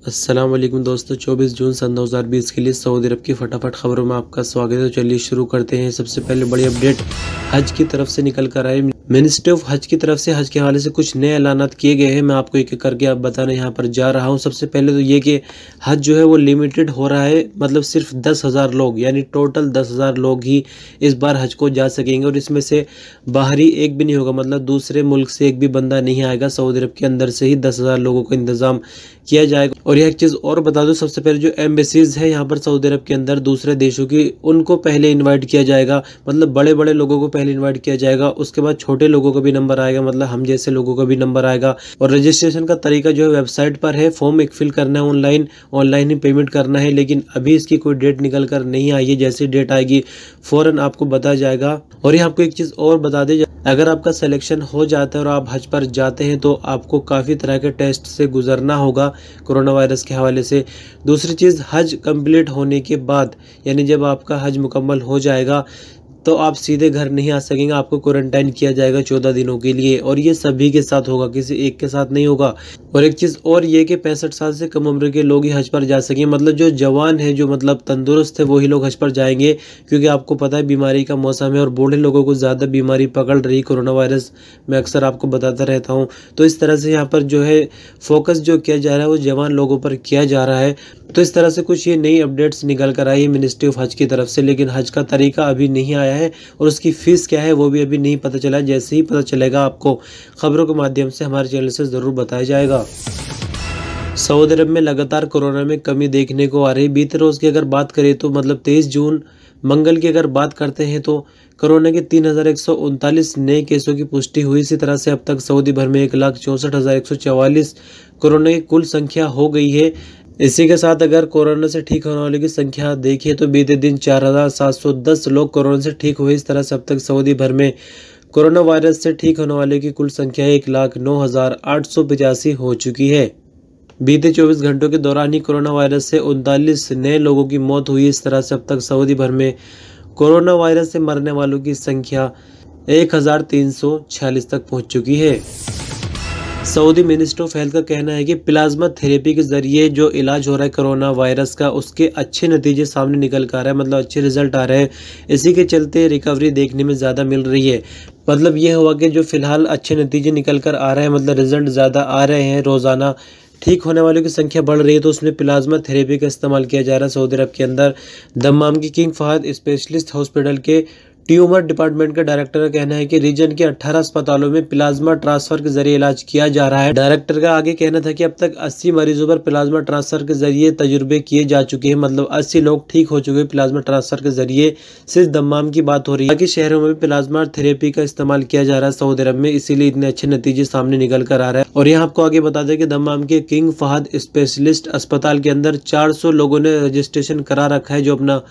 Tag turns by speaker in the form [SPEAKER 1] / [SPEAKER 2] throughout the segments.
[SPEAKER 1] अस्सलाम वालेकुम दोस्तों, 24 जून सन 2020 के लिए सऊदी अरब की फटाफट खबरों में आपका स्वागत है। तो चलिए शुरू करते हैं। सबसे पहले बड़ी अपडेट हज की तरफ से निकल कर आई। मिनिस्ट्री ऑफ हज की तरफ से हज के हवाले से कुछ नए ऐलानात किए गए हैं। मैं आपको एक एक करके आप बताने यहाँ पर जा रहा हूँ। सबसे पहले तो ये कि हज जो है वो लिमिटेड हो रहा है, मतलब सिर्फ 10,000 लोग यानी टोटल 10,000 लोग ही इस बार हज को जा सकेंगे और इसमें से बाहरी एक भी नहीं होगा, मतलब दूसरे मुल्क से एक भी बंदा नहीं आएगा। सऊदी अरब के अंदर से ही 10,000 लोगों का इंतजाम किया जाएगा। और यह एक चीज़ और बता दूं, सबसे पहले जो एम्बेसीज है यहाँ पर सऊदी अरब के अंदर दूसरे देशों की, उनको पहले इनवाइट किया जाएगा। मतलब बड़े बड़े लोगों को पहले इनवाइट किया जाएगा, उसके बाद छोटे लोगों का भी नंबर आएगा, मतलब हम जैसे लोगों का भी नंबर आएगा। और रजिस्ट्रेशन का तरीका जो है वेबसाइट पर है, फॉर्म एक फिल करना है ऑनलाइन ही पेमेंट करना है। लेकिन अभी इसकी कोई डेट निकल कर नहीं आई है। जैसी डेट आएगी फौरन आपको बताया जाएगा। और ये आपको एक चीज़ और बता दें, अगर आपका सिलेक्शन हो जाता है और आप हज पर जाते हैं तो आपको काफ़ी तरह के टेस्ट से गुजरना होगा कोरोना वायरस के हवाले से। दूसरी चीज़, हज कंप्लीट होने के बाद यानी जब आपका हज मुकम्मल हो जाएगा तो आप सीधे घर नहीं आ सकेंगे, आपको क्वारंटाइन किया जाएगा 14 दिनों के लिए। और ये सभी के साथ होगा, किसी एक के साथ नहीं होगा। और एक चीज़ और ये कि 65 साल से कम उम्र के लोग ही हज पर जा सकेंगे, मतलब जो जवान है, जो मतलब तंदुरुस्त है, वही लोग हज पर जाएंगे। क्योंकि आपको पता है बीमारी का मौसम है और बूढ़े लोगों को ज़्यादा बीमारी पकड़ रही कोरोना वायरस, मैं अक्सर आपको बताता रहता हूँ। तो इस तरह से यहाँ पर जो है फोकस जो किया जा रहा है वो जवान लोगों पर किया जा रहा है। तो इस तरह से कुछ ये नई अपडेट्स निकल कर आई है मिनिस्ट्री ऑफ हज की तरफ से। लेकिन हज का तरीका अभी नहीं आया है और उसकी फ़ीस क्या है वो भी अभी नहीं पता चला। जैसे ही पता चलेगा आपको खबरों के माध्यम से हमारे चैनल से ज़रूर बताया जाएगा। सऊदी अरब में लगातार कोरोना में कमी देखने को आ रही। बीते रोज़ की अगर बात करें तो मतलब 23 जून मंगल की अगर बात करते हैं तो कोरोना के 3,139 नए केसों की पुष्टि हुई। इसी तरह से अब तक सऊदी भर में 1,64,144 कोरोना की कुल संख्या हो गई है। इसी के साथ अगर कोरोना से ठीक होने वालों की संख्या देखिए तो बीते दिन 4,710 लोग कोरोना से ठीक हुए। इस तरह से अब तक सऊदी भर में कोरोना वायरस से ठीक होने वालों की कुल संख्या 1,09,885 हो चुकी है। बीते 24 घंटों के दौरान ही कोरोना वायरस से 39 नए लोगों की मौत हुई। इस तरह से अब तक सऊदी भर में कोरोना वायरस से मरने वालों की संख्या 1,346 तक पहुंच चुकी है। सऊदी मिनिस्ट्री ऑफ हेल्थ का कहना है कि प्लाज्मा थेरेपी के जरिए जो इलाज हो रहा है कोरोना वायरस का, उसके अच्छे नतीजे सामने निकल कर आ रहे हैं, मतलब अच्छे रिजल्ट आ रहे हैं। इसी के चलते रिकवरी देखने में ज़्यादा मिल रही है। मतलब ये हुआ कि जो फिलहाल अच्छे नतीजे निकल कर आ रहे हैं, मतलब रिजल्ट ज़्यादा आ रहे हैं, रोज़ाना ठीक होने वालों की संख्या बढ़ रही है, तो उसमें प्लाज्मा थेरेपी का इस्तेमाल किया जा रहा है सऊदी अरब के अंदर। दम्माम की किंग फहद स्पेशलिस्ट हॉस्पिटल के ट्यूमर डिपार्टमेंट का डायरेक्टर का कहना है कि रीजन के 18 अस्पतालों में प्लाज्मा ट्रांसफर के जरिए इलाज किया जा रहा है। डायरेक्टर का आगे कहना था कि अब तक 80 मरीजों पर प्लाज्मा ट्रांसफर के जरिए तजुर्बे किए जा चुके हैं, मतलब 80 लोग ठीक हो चुके हैं प्लाज्मा ट्रांसफर के जरिए। सिर्फ दम्माम की बात हो रही है, बाकी शहरों में भी प्लाज्मा थेरेपी का इस्तेमाल किया जा रहा है सऊदी अरब में, इसीलिए इतने अच्छे नतीजे सामने निकल कर आ रहा है। और यहाँ आपको आगे बता दें कि दम्माम के किंग फहद स्पेशलिस्ट अस्पताल के अंदर 400 लोगों ने रजिस्ट्रेशन करा रखा है जो अपना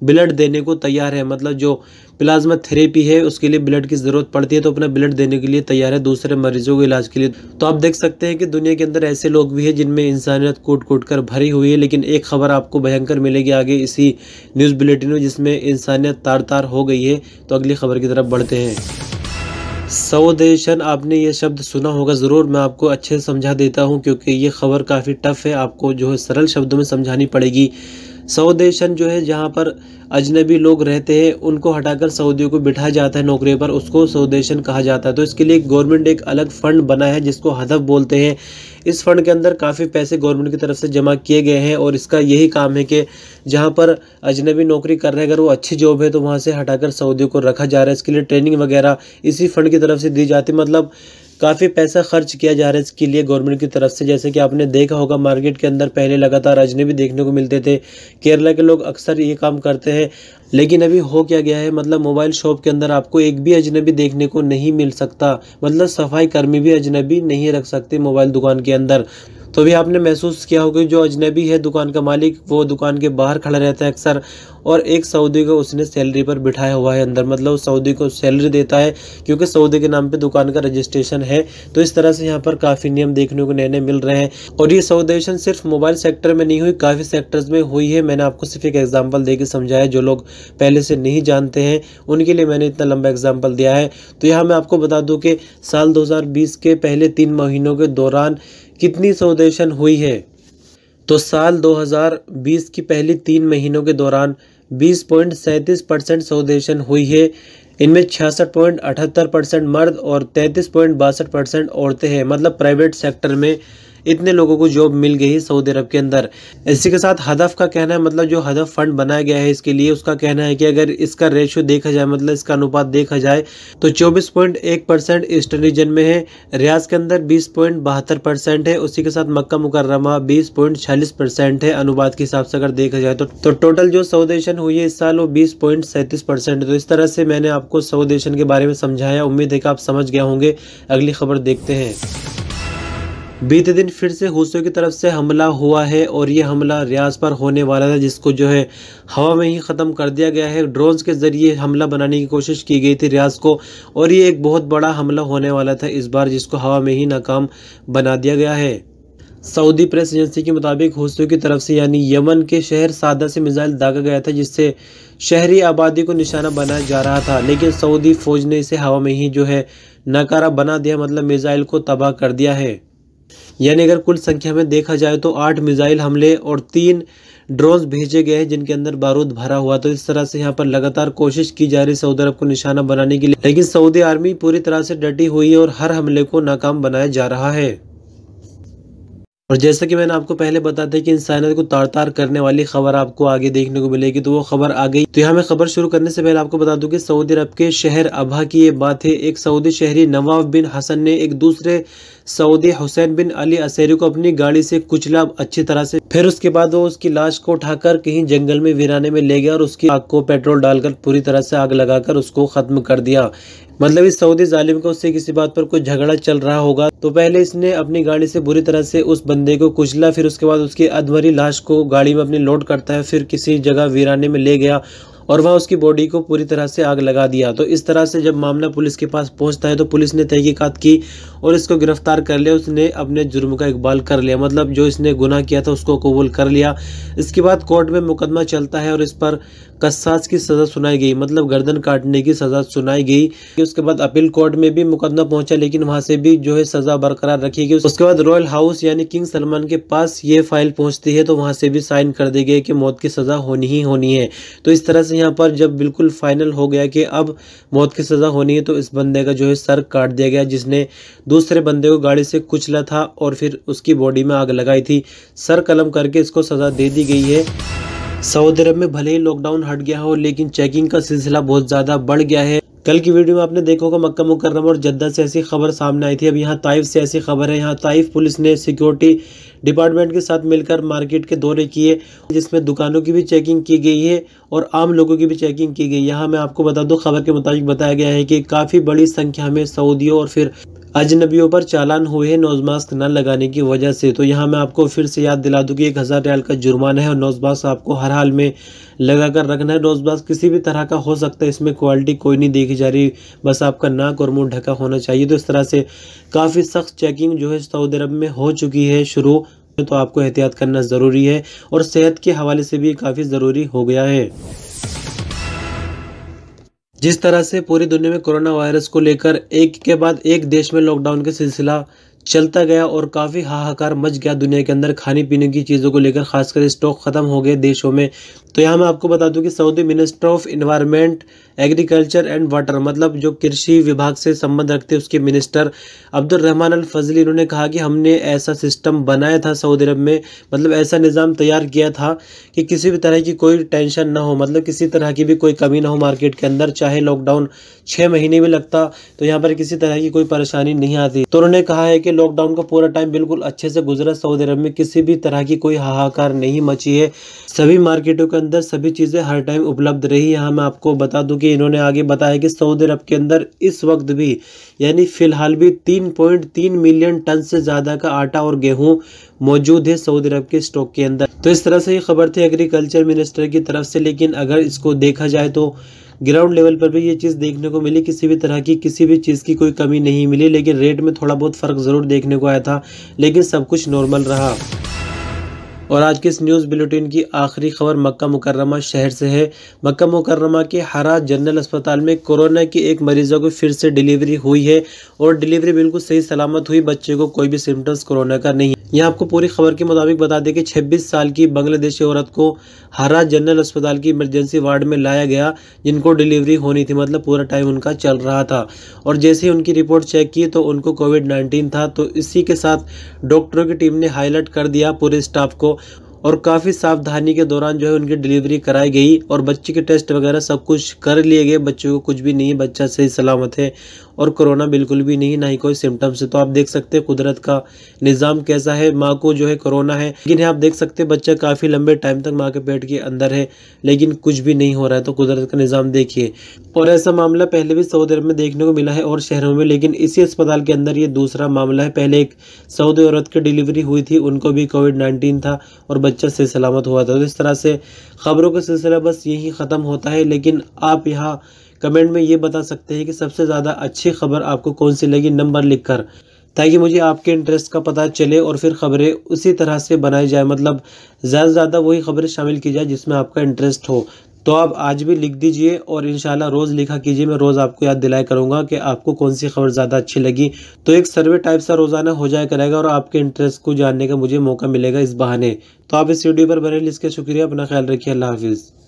[SPEAKER 1] ब्लड देने को तैयार है। मतलब जो प्लाज्मा थेरेपी है उसके लिए ब्लड की ज़रूरत पड़ती है, तो अपना ब्लड देने के लिए तैयार है दूसरे मरीजों के इलाज के लिए। तो आप देख सकते हैं कि दुनिया के अंदर ऐसे लोग भी हैं जिनमें इंसानियत कूट कूट कर भरी हुई है। लेकिन एक खबर आपको भयंकर मिलेगी आगे इसी न्यूज़ बुलेटिन में, जिसमें इंसानियत तार तार हो गई है। तो अगली खबर की तरफ बढ़ते हैं। सऊदेशन, आपने ये शब्द सुना होगा ज़रूर, मैं आपको अच्छे से समझा देता हूँ क्योंकि ये खबर काफ़ी टफ है, आपको जो है सरल शब्दों में समझानी पड़ेगी। सऊदेशन जो है जहाँ पर अजनबी लोग रहते हैं उनको हटाकर सऊदियों को बिठाया जाता है नौकरी पर, उसको सऊदेशन कहा जाता है। तो इसके लिए गवर्नमेंट एक अलग फंड बना है जिसको हदफ बोलते हैं। इस फंड के अंदर काफ़ी पैसे गवर्नमेंट की तरफ से जमा किए गए हैं और इसका यही काम है कि जहाँ पर अजनबी नौकरी कर रहे हैं, अगर वो अच्छी जॉब है तो वहाँ से हटाकर सऊदियों को रखा जा रहा है। इसके लिए ट्रेनिंग वगैरह इसी फंड की तरफ से दी जाती है, मतलब काफ़ी पैसा खर्च किया जा रहा है इसके लिए गवर्नमेंट की तरफ से। जैसे कि आपने देखा होगा मार्केट के अंदर पहले लगातार अजनबी देखने को मिलते थे, केरला के लोग अक्सर ये काम करते हैं। लेकिन अभी हो क्या गया है, मतलब मोबाइल शॉप के अंदर आपको एक भी अजनबी देखने को नहीं मिल सकता, मतलब सफाई कर्मी भी अजनबी नहीं रख सकते मोबाइल दुकान के अंदर। तो भी आपने महसूस किया होगा जो अजनबी है दुकान का मालिक, वो दुकान के बाहर खड़ा रहता है अक्सर, और एक सऊदी को उसने सैलरी पर बिठाया हुआ है अंदर, मतलब उस सऊदी को सैलरी देता है क्योंकि सऊदी के नाम पे दुकान का रजिस्ट्रेशन है। तो इस तरह से यहाँ पर काफ़ी नियम देखने को नए नए मिल रहे हैं। और ये सऊदेशन सिर्फ मोबाइल सेक्टर में नहीं हुई, काफ़ी सेक्टर्स में हुई है। मैंने आपको सिर्फ एक एग्जाम्पल दे के समझाया, जो लोग पहले से नहीं जानते हैं उनके लिए मैंने इतना लंबा एग्जाम्पल दिया है। तो यहाँ मैं आपको बता दूँ कि साल 2020 के पहले 3 महीनों के दौरान कितनी सऊदेशन हुई है। तो साल 2020 की पहली 3 महीनों के दौरान 20.37% सौदेशन हुई है। इनमें 66.78% मर्द और 33.62% औरतें हैं। मतलब प्राइवेट सेक्टर में इतने लोगों को जॉब मिल गई सऊदी अरब के अंदर। इसी के साथ हदफ का कहना है, मतलब जो हदफ फंड बनाया गया है इसके लिए, उसका कहना है कि अगर इसका रेशियो देखा जाए, मतलब इसका अनुपात देखा जाए तो 24.1% ईस्टर्न रीजन में है, रियाज के अंदर 20.72% है, उसी के साथ मक्का मुकर्रमा 20.46% है अनुपात के हिसाब से अगर देखा जाए तो टोटल जो सऊदेशन हुई है इस साल वो 20.37% है। तो इस तरह से मैंने आपको सऊदेशन के बारे में समझाया, उम्मीद है कि आप समझ गए होंगे। अगली खबर देखते हैं। बीते दिन फिर से हूथियों की तरफ से हमला हुआ है और ये हमला रियाज पर होने वाला था, जिसको जो है हवा में ही ख़त्म कर दिया गया है। ड्रोन्स के ज़रिए हमला बनाने की कोशिश की गई थी रियाज को, और ये एक बहुत बड़ा हमला होने वाला था इस बार, जिसको हवा में ही नाकाम बना दिया गया है। सऊदी प्रेस एजेंसी के मुताबिक हूथियों की तरफ से यानी यमन के शहर सादा से मिसाइल दागा गया था, जिससे शहरी आबादी को निशाना बनाया जा रहा था, लेकिन सऊदी फ़ौज ने इसे हवा में ही जो है नाकारा बना दिया, मतलब मिसाइल को तबाह कर दिया है। यानी अगर कुल संख्या में देखा जाए तो 8 मिसाइल हमले और 3 ड्रोन्स भेजे गए हैं जिनके अंदर बारूद भरा हुआ। तो इस तरह से यहाँ पर लगातार कोशिश की जा रही है सऊदी अरब को निशाना बनाने के लिए, लेकिन सऊदी आर्मी पूरी तरह से डटी हुई है और हर हमले को नाकाम बनाया जा रहा है। और जैसा कि मैंने आपको पहले बताया था कि इंसानियत को तार तार करने वाली खबर आपको आगे देखने को मिलेगी, तो वो खबर आ गई। तो यहाँ मैं खबर शुरू करने से पहले आपको बता दूं कि सऊदी अरब के शहर अबहा की ये बात है। एक सऊदी शहरी नवाफ बिन हसन ने एक दूसरे सऊदी हुसैन बिन अली असेरी को अपनी गाड़ी से कुचला अच्छी तरह से, फिर उसके बाद वो उसकी लाश को उठाकर कहीं जंगल में वीराने में ले गया और उसकी आग को पेट्रोल डालकर पूरी तरह से आग लगाकर उसको खत्म कर दिया। मतलब इस सऊदी जालिम को उससे किसी बात पर कोई झगड़ा चल रहा होगा, तो पहले इसने अपनी गाड़ी से बुरी तरह से उस बंदे को कुचला, फिर उसके बाद उसकी अधमरी लाश को गाड़ी में अपनी लोड करता है, फिर किसी जगह वीराने में ले गया और वहाँ उसकी बॉडी को पूरी तरह से आग लगा दिया। तो इस तरह से जब मामला पुलिस के पास पहुंचता है तो पुलिस ने तहकीकात की और इसको गिरफ्तार कर लिया। उसने अपने जुर्म का इकबाल कर लिया, मतलब जो इसने गुनाह किया था उसको कबूल कर लिया। इसके बाद कोर्ट में मुकदमा चलता है और इस पर कसास की सज़ा सुनाई गई, मतलब गर्दन काटने की सज़ा सुनाई गई। उसके बाद अपील कोर्ट में भी मुकदमा पहुंचा, लेकिन वहां से भी जो है सज़ा बरकरार रखी गई। उसके बाद रॉयल हाउस यानी किंग सलमान के पास ये फाइल पहुंचती है, तो वहां से भी साइन कर दी गई कि मौत की सज़ा होनी ही होनी है। तो इस तरह से यहाँ पर जब बिल्कुल फाइनल हो गया कि अब मौत की सज़ा होनी है, तो इस बंदे का जो है सर काट दिया गया, जिसने दूसरे बंदे को गाड़ी से कुचला था और फिर उसकी बॉडी में आग लगाई थी। सर कलम करके इसको सज़ा दे दी गई है। सऊदी अरब में भले ही लॉकडाउन हट गया हो, लेकिन चेकिंग का सिलसिला बहुत ज़्यादा बढ़ गया है। कल की वीडियो में आपने देखा होगा मक्का मुकर्रमा और जद्दा से ऐसी खबर सामने आई थी। अब यहाँ ताइफ से ऐसी खबर है। यहाँ ताइफ पुलिस ने सिक्योरिटी डिपार्टमेंट के साथ मिलकर मार्केट के दौरे किए, जिसमें दुकानों की भी चेकिंग की गई है और आम लोगों की भी चेकिंग की गई। यहाँ मैं आपको बता दूं, खबर के मुताबिक बताया गया है कि काफ़ी बड़ी संख्या में सऊदियों और फिर अजनबियों पर चालान हुए हैं नोज मास्क न लगाने की वजह से। तो यहाँ मैं आपको फिर से याद दिला दूं कि 1000 रियाल का जुर्माना है और नोज मास्क आपको हर हाल में लगा कर रखना है। नोज मास्क किसी भी तरह का हो सकता है, इसमें क्वालिटी कोई नहीं देखी जा रही, बस आपका नाक और मुंह ढका होना चाहिए। तो इस तरह से काफ़ी सख्त चेकिंग जो है सऊदी अरब में हो चुकी है शुरू, तो आपको एहतियात करना ज़रूरी है और सेहत के हवाले से भी काफ़ी ज़रूरी हो गया है। जिस तरह से पूरी दुनिया में कोरोना वायरस को लेकर एक के बाद एक देश में लॉकडाउन का सिलसिला चलता गया और काफ़ी हाहाकार मच गया दुनिया के अंदर खाने पीने की चीज़ों को लेकर, खासकर स्टॉक ख़त्म हो गए देशों में। तो यहाँ मैं आपको बता दूं कि Saudi minister of environment, agriculture and water, मतलब जो कृषि विभाग से संबंध रखते हैं, उसके मिनिस्टर अब्दुल रहमान अल फजली, उन्होंने कहा कि हमने ऐसा सिस्टम बनाया था सऊदी अरब में, मतलब ऐसा निज़ाम तैयार किया था कि किसी भी तरह की कोई टेंशन ना हो, मतलब किसी तरह की भी कोई कमी ना हो मार्केट के अंदर। चाहे लॉकडाउन 6 महीने भी लगता तो यहाँ पर किसी तरह की कोई परेशानी नहीं आती। तो उन्होंने कहा है कि लॉकडाउन का पूरा टाइम बिल्कुल अच्छे से गुजरा सऊदी अरब में, किसी भी तरह की कोई हाहाकार नहीं मची है। सभी मार्केटों के अंदर सभी चीज़ें हर टाइम उपलब्ध रही। यहाँ मैं आपको बता दूं कि इन्होंने आगे बताया कि सऊदी अरब के अंदर इस वक्त भी यानी फिलहाल भी 3.3 मिलियन टन से ज़्यादा का आटा और गेहूं मौजूद है सऊदी अरब के स्टॉक के अंदर। तो इस तरह से ये खबर थी एग्रीकल्चर मिनिस्टर की तरफ से, लेकिन अगर इसको देखा जाए तो ग्राउंड लेवल पर भी ये चीज़ देखने को मिली, किसी भी तरह की किसी भी चीज़ की कोई कमी नहीं मिली, लेकिन रेट में थोड़ा बहुत फ़र्क ज़रूर देखने को आया था, लेकिन सब कुछ नॉर्मल रहा। और आज के इस न्यूज़ बुलेटिन की आखिरी खबर मक्का मुकर्रमा शहर से है। मक्का मुकर्रमा के हरा जनरल अस्पताल में कोरोना की एक मरीजों को फिर से डिलीवरी हुई है और डिलीवरी बिल्कुल सही सलामत हुई। बच्चे को कोई भी सिम्टम्स कोरोना का नहीं है। यहाँ आपको पूरी खबर के मुताबिक बता दें कि 26 साल की बांग्लादेशी औरत को हरा जनरल अस्पताल की इमरजेंसी वार्ड में लाया गया, जिनको डिलीवरी होनी थी, मतलब पूरा टाइम उनका चल रहा था। और जैसे ही उनकी रिपोर्ट चेक की तो उनको कोविड-19 था। तो इसी के साथ डॉक्टरों की टीम ने हाईलाइट कर दिया पूरे स्टाफ को और काफ़ी सावधानी के दौरान जो है उनकी डिलीवरी कराई गई और बच्चे के टेस्ट वगैरह सब कुछ कर लिए गए। बच्चे को कुछ भी नहीं है, बच्चा सही सलामत है और कोरोना बिल्कुल भी नहीं, ना ही कोई सिम्टम्स है। तो आप देख सकते हैं कुदरत का निज़ाम कैसा है। माँ को जो है कोरोना है, लेकिन आप देख सकते हैं बच्चा काफ़ी लंबे टाइम तक माँ के पेट के अंदर है, लेकिन कुछ भी नहीं हो रहा है। तो कुदरत का निज़ाम देखिए। और ऐसा मामला पहले भी सऊदी अरब में देखने को मिला है और शहरों में, लेकिन इसी अस्पताल के अंदर ये दूसरा मामला है। पहले एक सऊदी औरत की डिलीवरी हुई थी, उनको भी कोविड-19 था और बच्चा सही सलामत हुआ था। तो इस तरह से खबरों का सिलसिला बस यही ख़त्म होता है। लेकिन आप यहाँ कमेंट में ये बता सकते हैं कि सबसे ज़्यादा अच्छी खबर आपको कौन सी लगी, नंबर लिखकर, ताकि मुझे आपके इंटरेस्ट का पता चले और फिर खबरें उसी तरह से बनाई जाए। मतलब ज़्यादा से ज़्यादा वही खबरें शामिल की जाए जिसमें आपका इंटरेस्ट हो। तो आप आज भी लिख दीजिए और इंशाल्लाह रोज़ लिखा कीजिए। मैं रोज़ आपको याद दिलाया करूँगा कि आपको कौन सी खबर ज़्यादा अच्छी लगी। तो एक सर्वे टाइप सा रोज़ाना हो जाया करेगा और आपके इंटरेस्ट को जानने का मुझे मौका मिलेगा इस बहाने। तो आप इस वीडियो पर बने रहिए। इसका शुक्रिया। अपना ख्याल रखिए। अल्लाह हाफिज़।